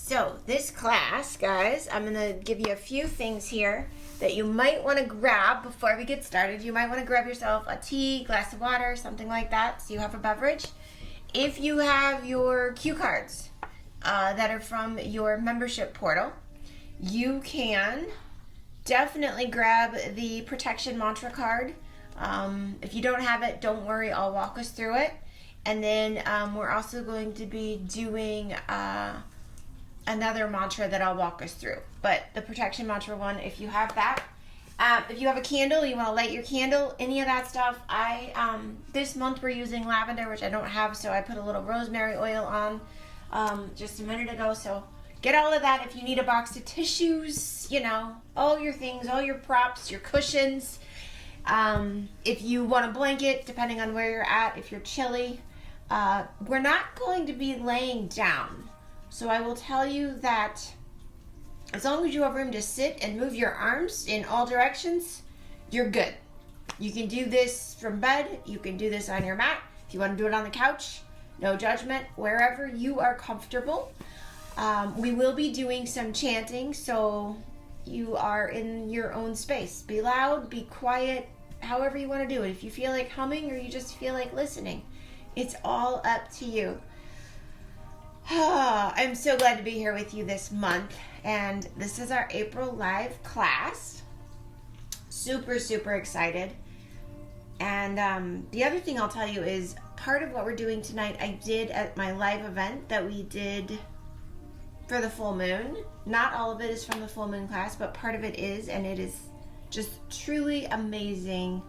So this class, guys, I'm going to give you a few things here that you might want to grab before we get started. You might want to grab yourself a tea, glass of water, something like that, so you have a beverage. If you have your cue cards that are from your membership portal, you can definitely grab the protection mantra card. If you don't have it, don't worry, I'll walk us through it. And then we're also going to be doing another mantra that I'll walk us through. But the protection mantra one, if you have that, if you have a candle, you want to light your candle, any of that stuff. This month we're using lavender, which I don't have, so I put a little rosemary oil on just a minute ago. So get all of that. If you need a box of tissues, you know, all your things, all your props, your cushions. If you want a blanket, depending on where you're at, if you're chilly. We're not going to be laying down. So I will tell you that as long as you have room to sit and move your arms in all directions, you're good. You can do this from bed. You can do this on your mat. If you want to do it on the couch, no judgment, wherever you are comfortable. We will be doing some chanting, so you are in your own space. Be loud, be quiet, however you want to do it. If you feel like humming or you just feel like listening, it's all up to you. I'm so glad to be here with you this month, and this is our April live class. Super, super excited. And the other thing I'll tell you is part of what we're doing tonight, I did at my live event that we did for the full moon. Not all of it is from the full moon class, but part of it is, and it is just truly amazing,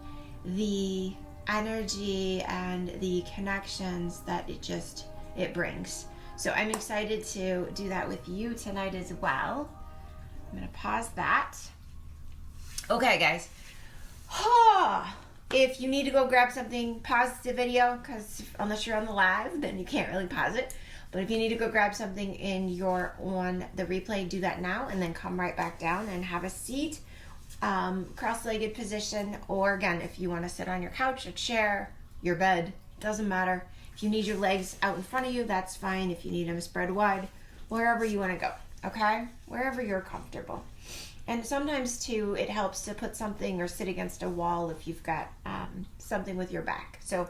the energy and the connections that it brings. So I'm excited to do that with you tonight as well. I'm going to pause that. Okay, guys. If you need to go grab something, pause the video, because unless you're on the live, then you can't really pause it. But if you need to go grab something and you're on the replay, do that now and then come right back down and have a seat, cross-legged position, or again, if you want to sit on your couch, a chair, your bed, doesn't matter. If you need your legs out in front of you, that's fine. If you need them spread wide, wherever you want to go, okay? Wherever you're comfortable. And sometimes, too, it helps to put something or sit against a wall if you've got something with your back. So,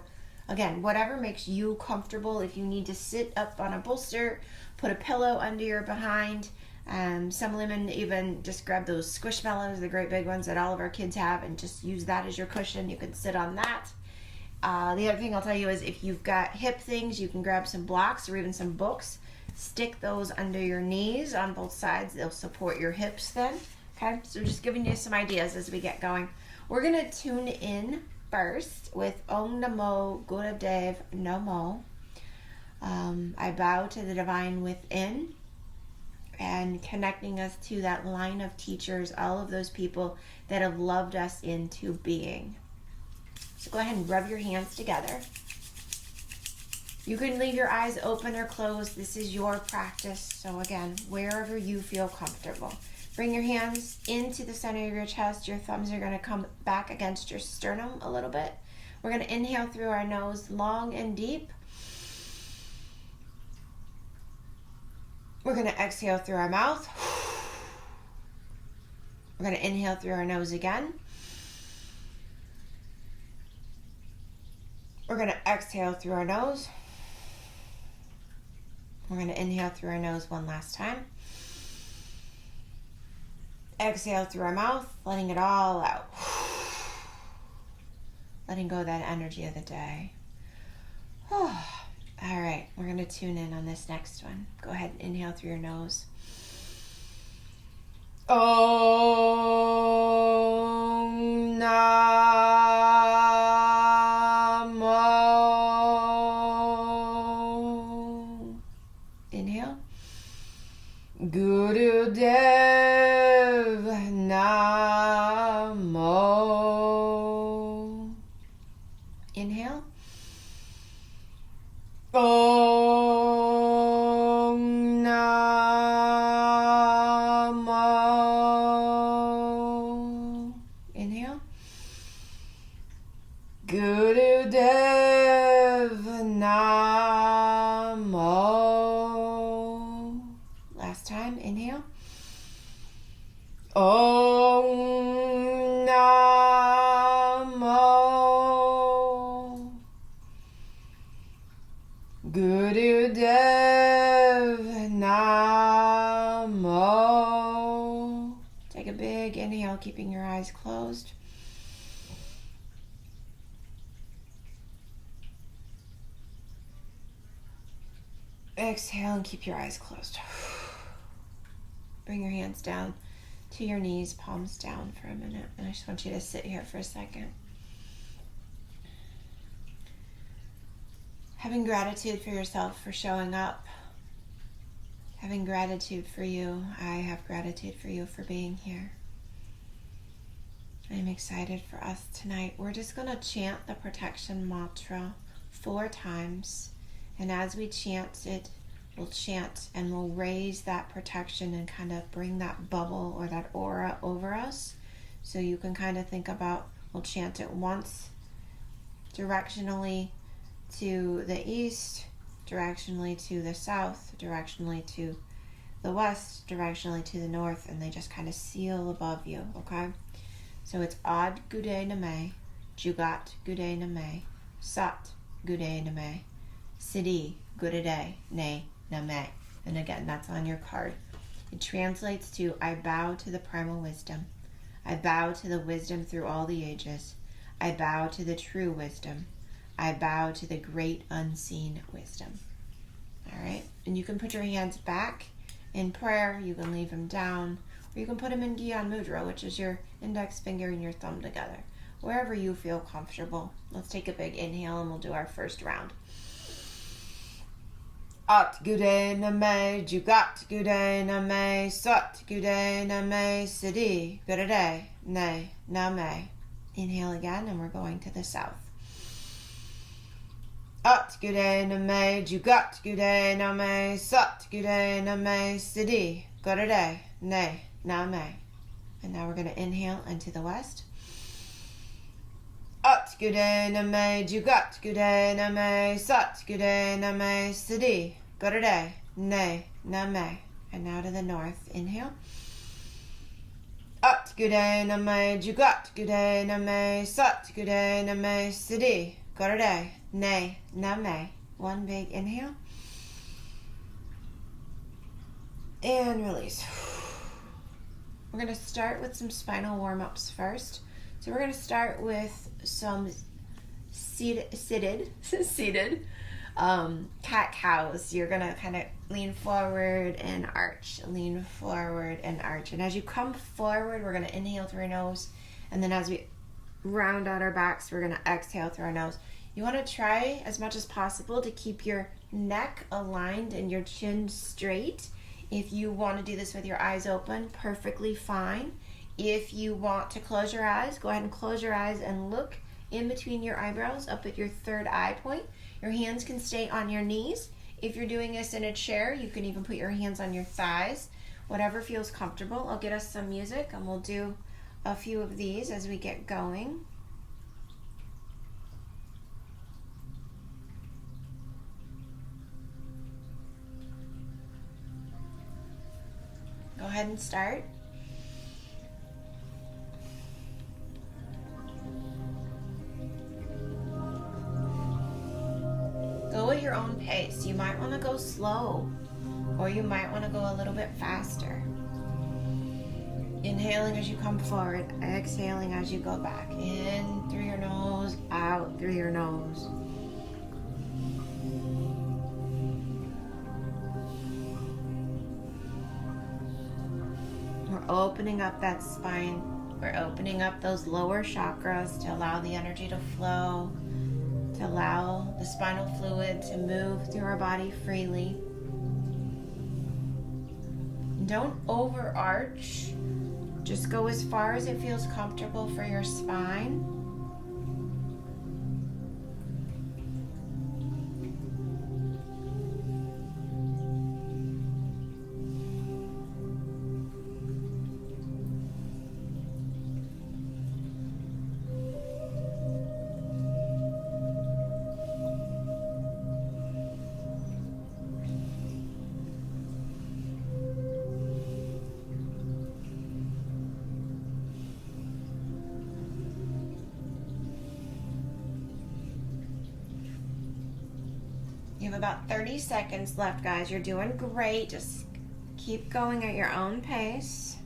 again, whatever makes you comfortable. If you need to sit up on a bolster, put a pillow under your behind. Some women even just grab those squishmallows, the great big ones that all of our kids have, and just use that as your cushion. You can sit on that. The other thing I'll tell you is if you've got hip things, you can grab some blocks or even some books. Stick those under your knees on both sides. They'll support your hips then. Okay, so just giving you some ideas as we get going. We're going to tune in first with Om Namo Gurudev Namo. I bow to the divine within, and connecting us to that line of teachers, all of those people that have loved us into being. So go ahead and rub your hands together. You can leave your eyes open or closed. This is your practice. So again, wherever you feel comfortable. Bring your hands into the center of your chest. Your thumbs are going to come back against your sternum a little bit. We're going to inhale through our nose long and deep. We're going to exhale through our mouth. We're going to inhale through our nose again. We're going to exhale through our nose. We're going to inhale through our nose one last time. Exhale through our mouth, letting it all out. Letting go of that energy of the day. All right, we're going to tune in on this next one. Go ahead and inhale through your nose. Om Namo. Inhale. Gurudev Namo. Inhale. Om Namo. Inhale. Gurudev Namo. Last Om Namo Gurudev Namo. Take a big inhale, keeping your eyes closed. Exhale and keep your eyes closed. Bring your hands down to your knees, palms down for a minute. And I just want you to sit here for a second. Having gratitude for yourself for showing up. Having gratitude for you. I have gratitude for you for being here. I'm excited for us tonight. We're just going to chant the protection mantra 4 times. And as we chant it, we'll chant and we'll raise that protection and kind of bring that bubble or that aura over us. So you can kind of think about, we'll chant it once directionally to the east, directionally to the south, directionally to the west, directionally to the north, and they just kind of seal above you, okay? So it's Ad Gude Name, Jugat Gude Name, Sat Gude Name, Siddhi Gurude Ne Name. And again, that's on your card. It translates to, I bow to the primal wisdom. I bow to the wisdom through all the ages. I bow to the true wisdom. I bow to the great unseen wisdom. All right? And you can put your hands back in prayer. You can leave them down. Or you can put them in Gyan Mudra, which is your index finger and your thumb together. Wherever you feel comfortable. Let's take a big inhale and we'll do our first round. At Gude Name, Jugat Gude Name, Sat Gude Name, Siddhi Gurude Ne Name. Inhale again, and we're going to the south. At Gude Name, Jugat Gude Name, Sat Gude Name, Siddhi Gurude Ne Name. And now we're going to inhale into the west. At Gude Name, Jugat Gude Name, Sat Gude Name, Siddhi Gurude Ne Name. And now to the north. Inhale. At Gude Name, Jugat Gude Name, Sat Gude Name, Siddhi Gurude Ne Name. One big inhale. And release. We're going to start with some spinal warm-ups first. So we're going to start with some seated cat-cows. You're going to kind of lean forward and arch, lean forward and arch. And as you come forward, we're going to inhale through our nose. And then as we round out our backs, we're going to exhale through our nose. You want to try as much as possible to keep your neck aligned and your chin straight. If you want to do this with your eyes open, perfectly fine. If you want to close your eyes, go ahead and close your eyes and look in between your eyebrows up at your third eye point. Your hands can stay on your knees. If you're doing this in a chair, you can even put your hands on your thighs. Whatever feels comfortable. I'll get us some music and we'll do a few of these as we get going. Go ahead and start. Go at your own pace. You might want to go slow, or you might want to go a little bit faster. Inhaling as you come forward, exhaling as you go back. In through your nose, out through your nose. We're opening up that spine. We're opening up those lower chakras to allow the energy to flow, to allow the spinal fluid to move through our body freely. Don't overarch. Just go as far as it feels comfortable for your spine. You have about 30 seconds left, guys. You're doing great. Just keep going at your own pace.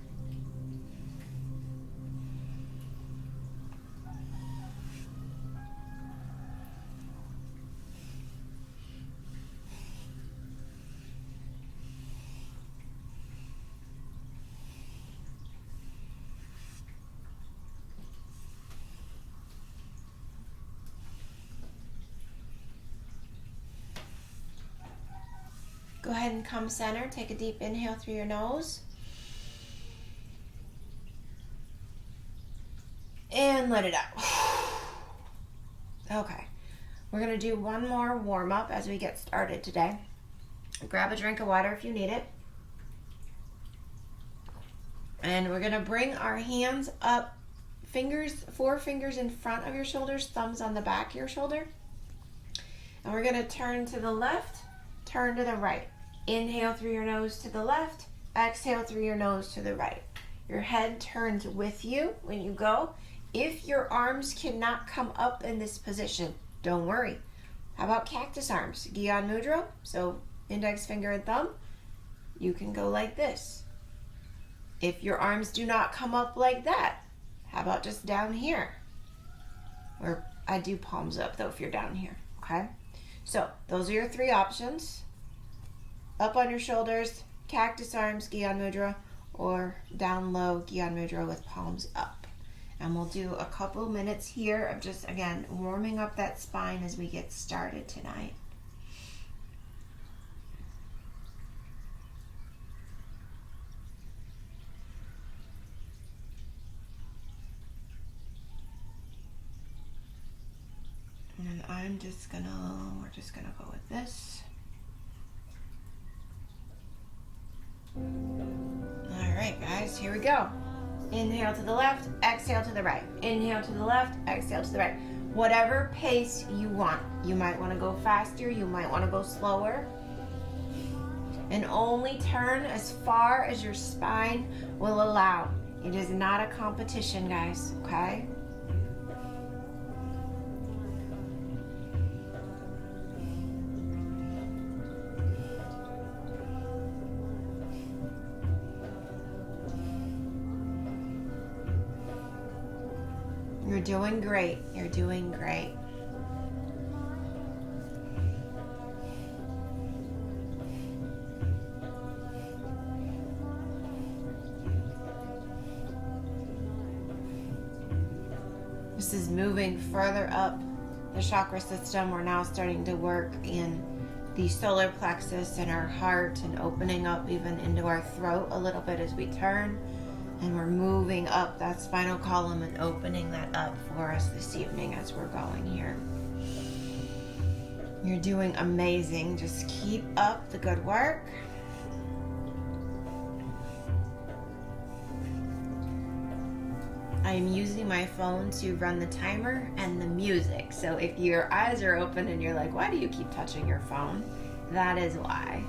Go ahead and come center. Take a deep inhale through your nose. And let it out. Okay. We're going to do one more warm up as we get started today. Grab a drink of water if you need it. And we're going to bring our hands up, four fingers in front of your shoulders, thumbs on the back of your shoulder. And we're going to turn to the left, turn to the right. Inhale through your nose to the left, exhale through your nose to the right. Your head turns with you when you go. If your arms cannot come up in this position, don't worry. How about cactus arms? Gyan Mudra, so index finger and thumb. You can go like this. If your arms do not come up like that, how about just down here? Or I do palms up though if you're down here, okay? So those are your three options. Up on your shoulders, cactus arms, Gyan Mudra, or down low, Gyan Mudra with palms up. And we'll do a couple minutes here of just, again, warming up that spine as we get started tonight. And we're just gonna go with this. All right, guys, here we go. Inhale to the left, exhale to the right. Inhale to the left, exhale to the right. Whatever pace you want. You might want to go faster, you might want to go slower. And only turn as far as your spine will allow. It is not a competition, guys, okay? You're doing great. You're doing great. This is moving further up the chakra system. We're now starting to work in the solar plexus and our heart and opening up even into our throat a little bit as we turn. And we're moving up that spinal column and opening that up for us this evening as we're going here. You're doing amazing. Just keep up the good work. I am using my phone to run the timer and the music. So if your eyes are open and you're like, why do you keep touching your phone? That is why.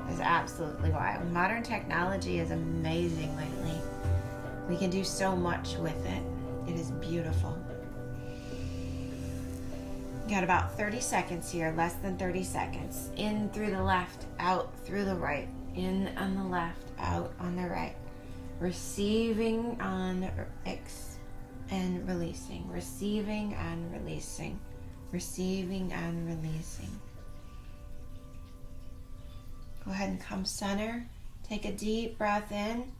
That's absolutely why. Modern technology is amazing lately. We can do so much with it. It is beautiful. Got about 30 seconds here, less than 30 seconds. In through the left, out through the right. In on the left, out on the right. Receiving on and releasing. Receiving and releasing. Receiving and releasing. Go ahead and come center. Take a deep breath in.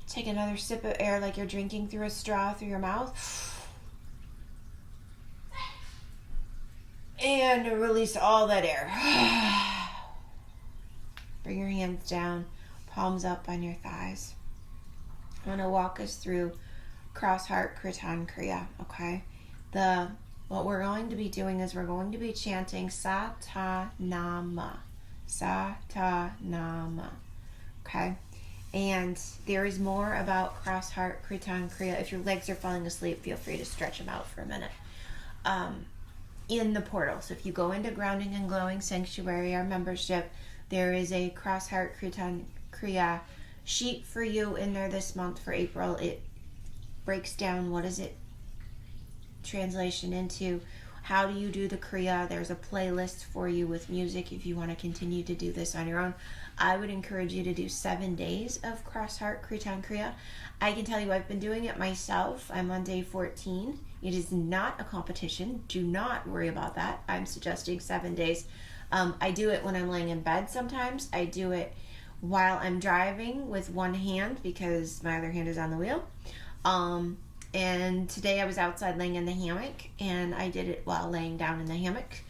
Take another sip of air like you're drinking through a straw through your mouth. And release all that air. Bring your hands down, palms up on your thighs. I'm going to walk us through cross heart Kirtan Kriya, okay? What we're going to be doing is we're going to be chanting Sa-ta-nama. Sa-ta-nama, okay? And there is more about cross heart Kirtan Kriya. If your legs are falling asleep, feel free to stretch them out for a minute. In the portal. So if you go into Grounding and Glowing Sanctuary, our membership, there is a cross heart Kirtan Kriya sheet for you in there this month for April. It breaks down what is it translation into how do you do the Kriya. There's a playlist for you with music if you want to continue to do this on your own. I would encourage you to do 7 days of cross heart Kirtan Kriya. I can tell you I've been doing it myself. I'm on day 14. It is not a competition. Do not worry about that. I'm suggesting 7 days. I do it when I'm laying in bed sometimes. I do it while I'm driving with one hand because my other hand is on the wheel. And today I was outside laying in the hammock, and I did it while laying down in the hammock.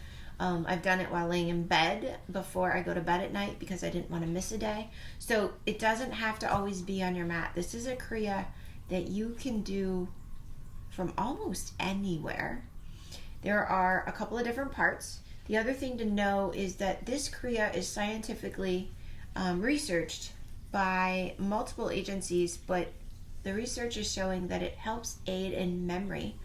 I've done it while laying in bed before I go to bed at night because I didn't want to miss a day. So it doesn't have to always be on your mat. This is a Kriya that you can do from almost anywhere. There are a couple of different parts. The other thing to know is that this Kriya is scientifically researched by multiple agencies, but the research is showing that it helps aid in memory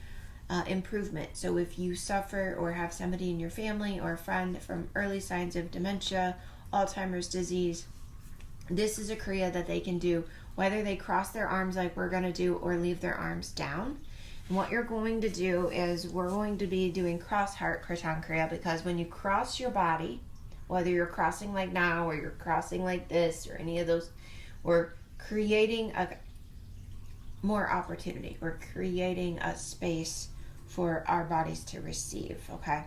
improvement. So if you suffer or have somebody in your family or a friend from early signs of dementia, Alzheimer's disease, this is a Kriya that they can do, whether they cross their arms like we're going to do or leave their arms down. And what you're going to do is we're going to be doing cross heart Kirtan Kriya, because when you cross your body, whether you're crossing like now or you're crossing like this or any of those, we're creating a more opportunity. We're creating a space for our bodies to receive, okay?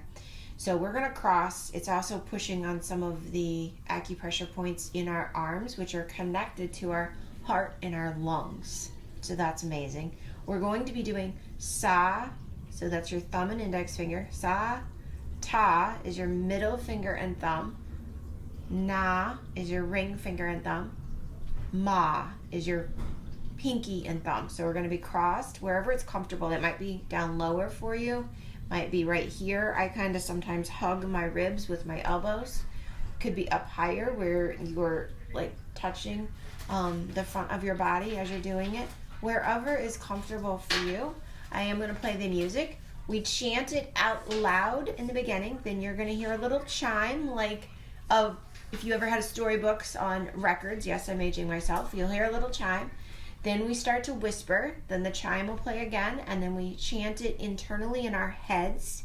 So we're going to cross. It's also pushing on some of the acupressure points in our arms, which are connected to our heart and our lungs. So that's amazing. We're going to be doing Sa, so that's your thumb and index finger. Sa, Ta is your middle finger and thumb. Na is your ring finger and thumb. Ma is your pinky and thumb. So we're going to be crossed wherever it's comfortable. It might be down lower for you, might be right here. I kind of sometimes hug my ribs with my elbows. Could be up higher where you're like touching the front of your body as you're doing it. Wherever is comfortable for you. I am going to play the music. We chant it out loud in the beginning. Then you're going to hear a little chime, like if you ever had storybooks on records. Yes, I'm aging myself. You'll hear a little chime. Then we start to whisper. Then the chime will play again, and then we chant it internally in our heads.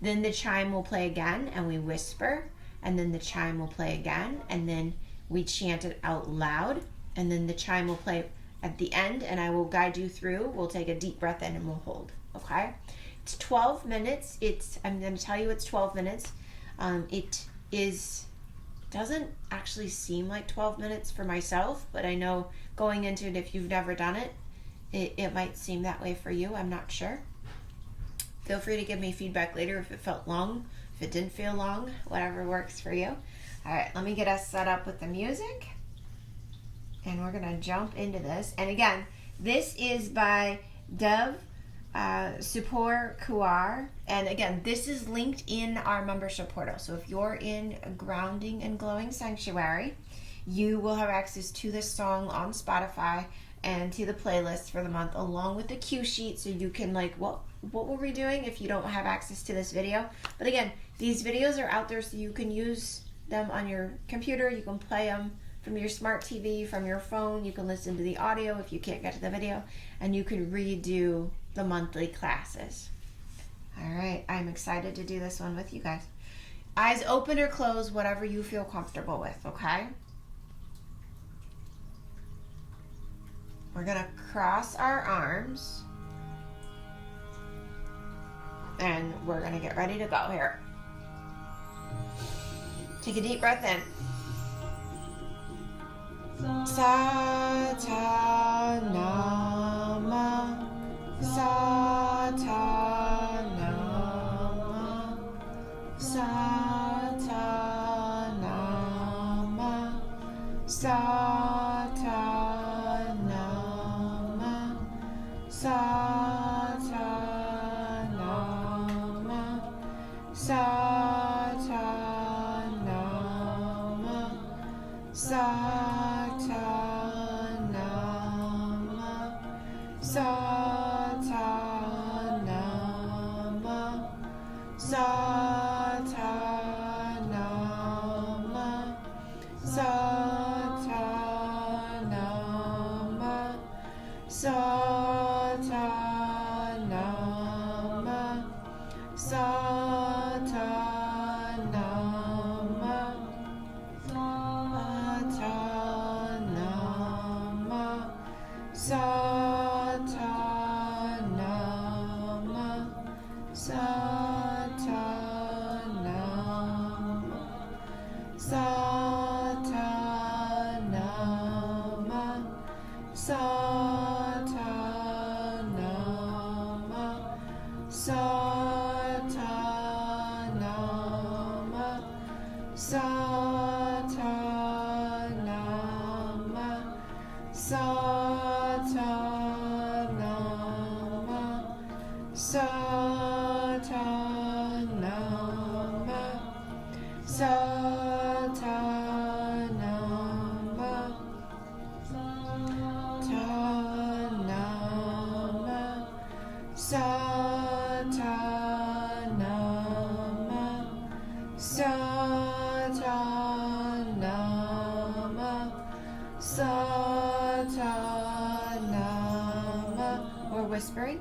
Then the chime will play again, and we whisper. And then the chime will play again, and then we chant it out loud. And then the chime will play at the end, and I will guide you through. We'll take a deep breath in and we'll hold, okay? It's 12 minutes. I'm going to tell you it's 12 minutes. Doesn't actually seem like 12 minutes for myself, but I know going into it, if you've never done it, it might seem that way for you. I'm not sure. Feel free to give me feedback later if it felt long, if it didn't feel long, whatever works for you. All right, let me get us set up with the music. And we're going to jump into this. And again, this is by Dev Supor Kuar. And again, this is linked in our membership portal. So if you're in a Grounding and Glowing Sanctuary, you will have access to this song on Spotify and to the playlist for the month, along with the cue sheet. So you can what were we doing if you don't have access to this video? But again, these videos are out there so you can use them on your computer. You can play them from your smart TV, from your phone. You can listen to the audio if you can't get to the video, and you can redo the monthly classes. All right, I'm excited to do this one with you guys. Eyes open or closed, whatever you feel comfortable with, okay? We're gonna cross our arms, and we're gonna get ready to go here. Take a deep breath in. Sa ta nama, sa ta nama, sa ta nama, sa ta nama, sa ta nama, sa ta nama, sa We're whispering.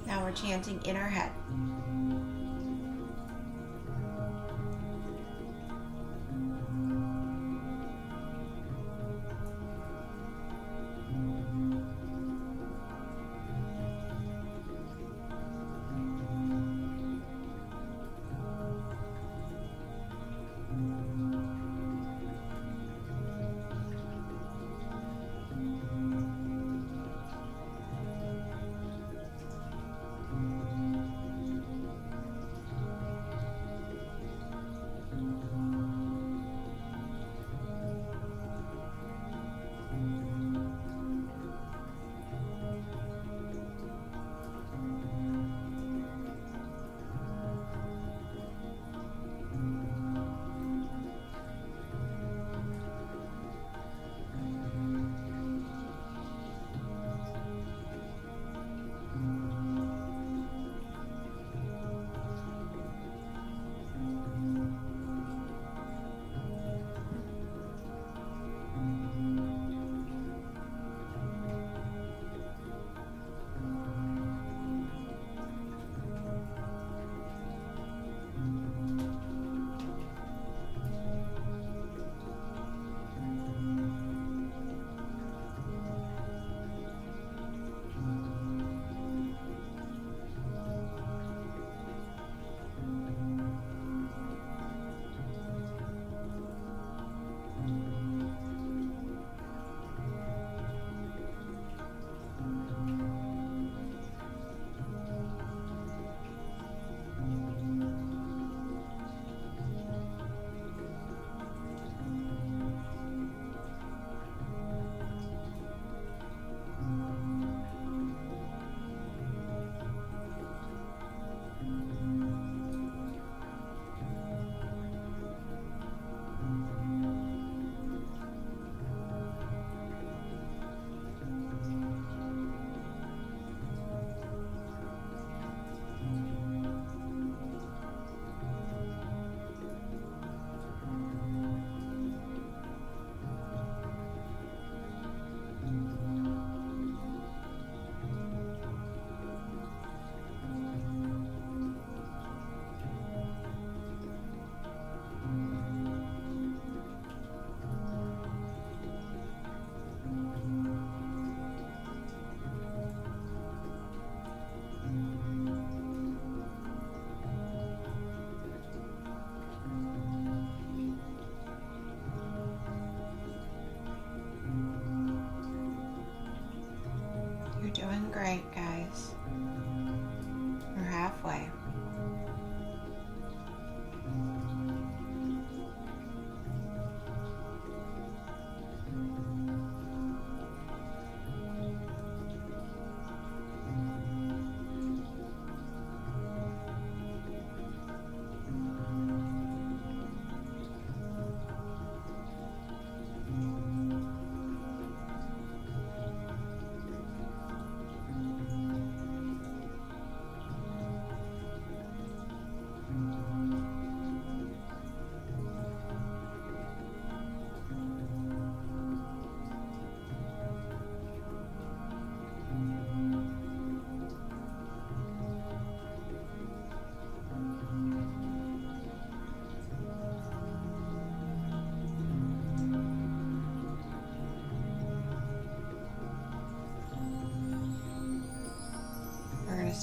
Now we're chanting in our head.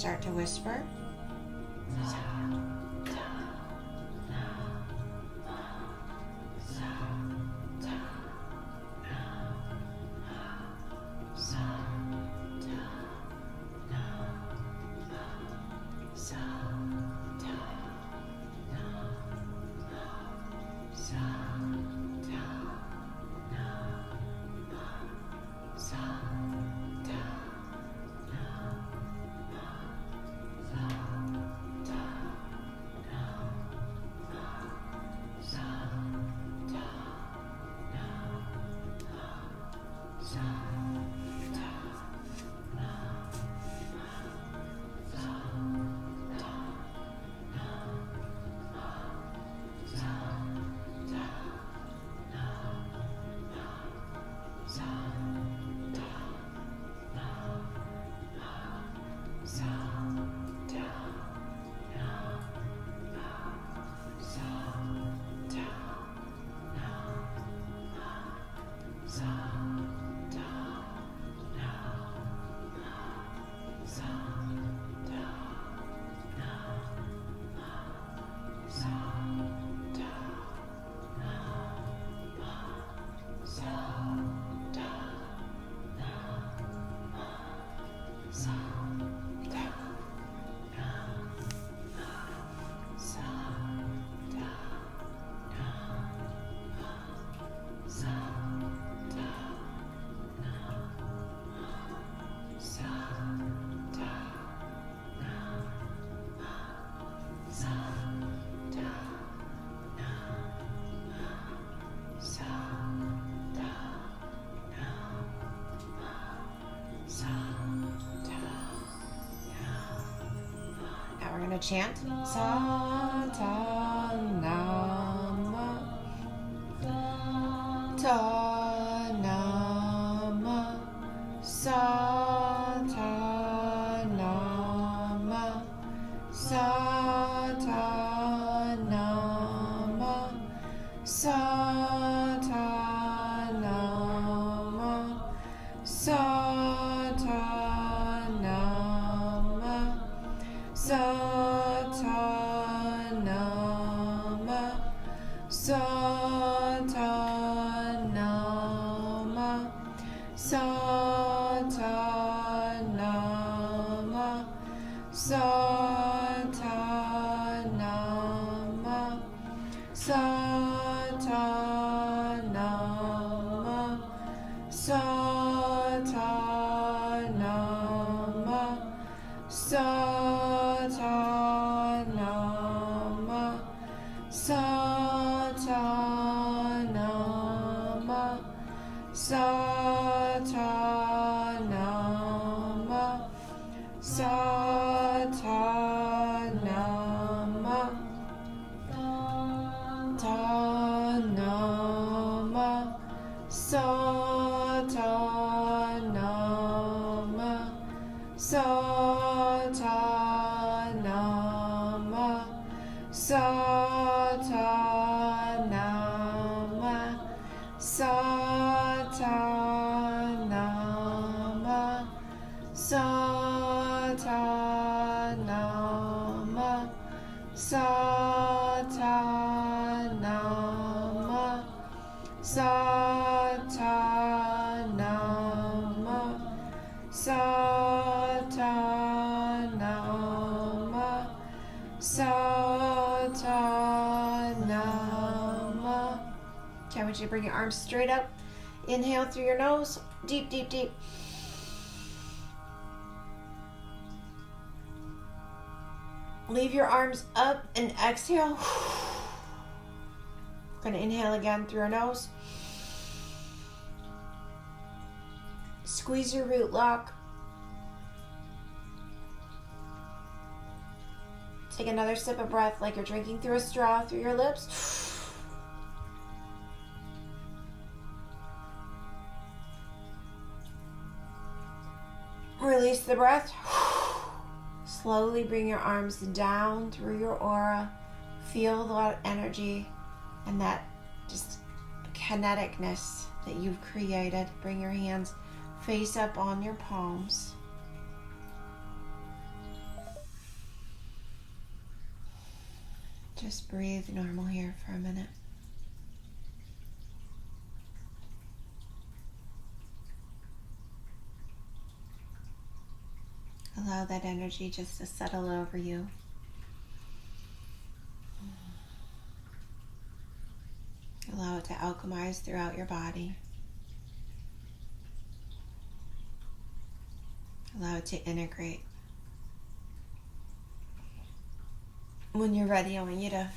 start to whisper. We're going to chant sa ta nama ta nama sa ta nama sa ta nama sa ta nama sa ta nama sa Okay, I want you to bring your arms straight up. Inhale through your nose. Deep, deep, deep. Leave your arms up and exhale. Going to inhale again through our nose. Squeeze your root lock. Take another sip of breath like you're drinking through a straw through your lips. Release the breath. Slowly bring your arms down through your aura. Feel that energy and that just kineticness that you've created. Bring your hands face up on your palms. Just breathe normal here for a minute. Allow that energy just to settle over you. Allow it to alchemize throughout your body. Allow it to integrate. When you're ready, I want you to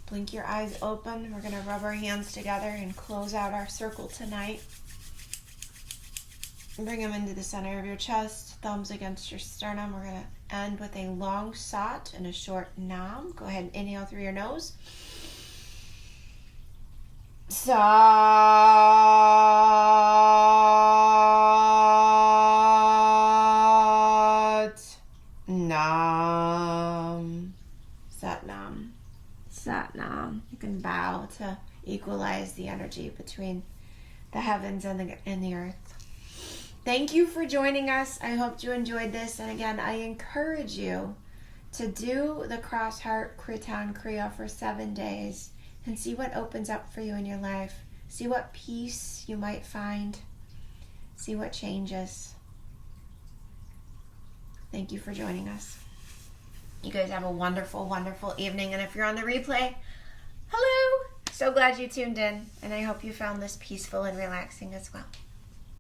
blink your eyes open. We're going to rub our hands together and close out our circle tonight. Bring them into the center of your chest, thumbs against your sternum. We're going to end with a long sat and a short nam. Go ahead and inhale through your nose. Sat nam. Sat nam. Sat nam. You can bow to equalize the energy between the heavens and the earth. Thank you for joining us. I hope you enjoyed this. And again, I encourage you to do the Cross Heart Kirtan Kriya for 7 days and see what opens up for you in your life. See what peace you might find. See what changes. Thank you for joining us. You guys have a wonderful, wonderful evening. And if you're on the replay, hello! So glad you tuned in. And I hope you found this peaceful and relaxing as well.